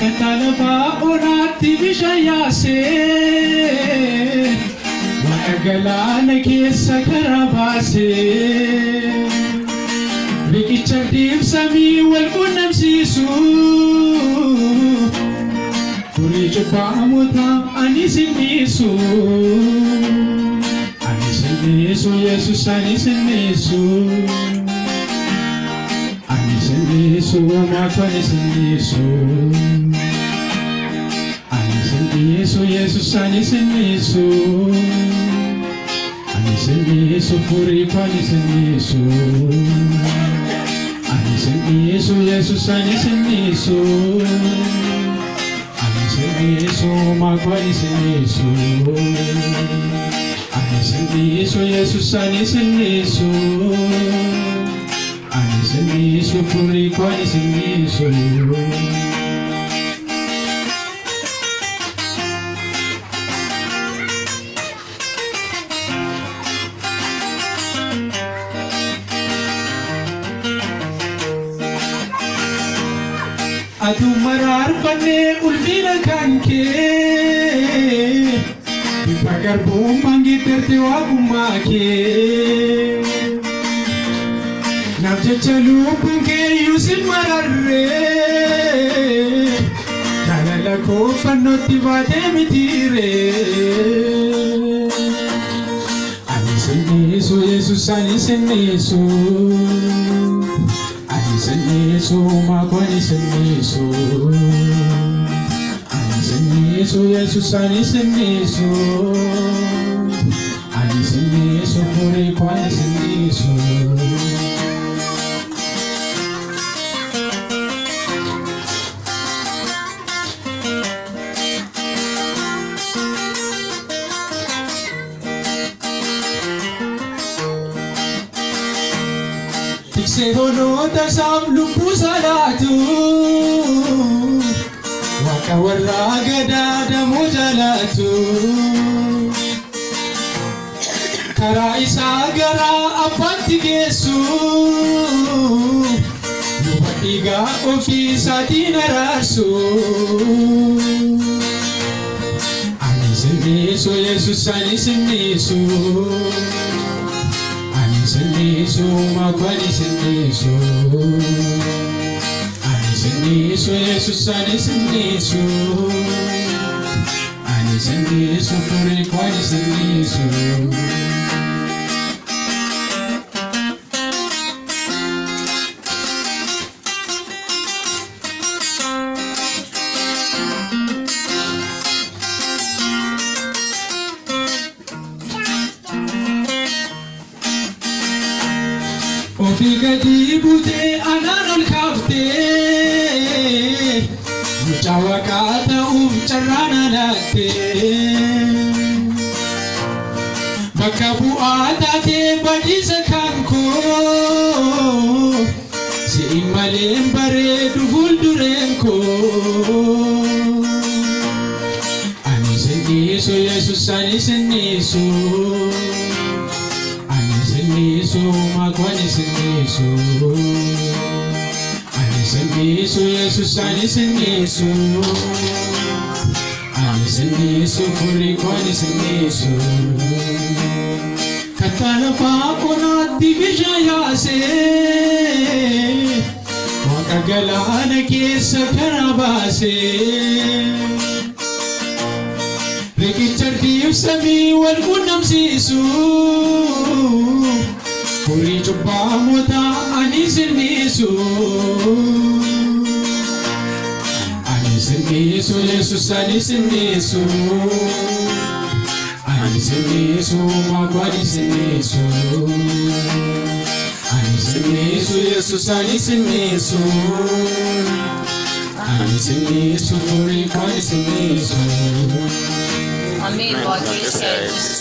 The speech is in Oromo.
Dhala baa'onaatti bishaan yaasee waan galaana keessa karaa baasee riqicha deemsamii wal quunnamsiisu furii cubbamootaa ani sinniisu Yesuus ani sinniisu Yesu amatu Yesu Yesus Yesu Yesu puri pani Yesu Yesu Yesus Yesu Yesu amatu Yesu Yesus Yesu Yesu puri pani Yesu Atu mararfanne ulfina kanke Bipagar bumbangiterte wagumake Namjecha lubunke yusin mararre Dhala ko fannoti vade mitire Yesu Yesus Yesu Yesu makoni Yesu Yesu Yesus Yesu Yesu puri kwani Yesu Sehonoota saaf lubbuu salaatu Waaqa warraa gadaadamu jalaatu Karaa isaa garaa abbaatti geessu Luba dhiigaa ofii isaatiin araarsu Ani sinniisu Yesus ani sinniisu Yesu makwani Yesu Yesus Yesu Yesu puri kwani Yesu Ofiga dibute ananol kafte Muchawakata charana latte Bakabu atate badisa kanko Si imalem bare duful durenko Ani sinnisu Yesus ani sinnisu Yesu makwani Yesu Yesu Yesus Yesu Yesu puri kwani Yesu Katana baa'onaatti bishaan yaasee Waaqa galaana keessa karaa baasee riqicha deemsamii wal quunnamsiisu furii cubbamootaa ani sinniisu Yesus ani sinniisu makwani Yesu Yesus ani sinniisu furii kwani Yesu Amen, Lord Jesus.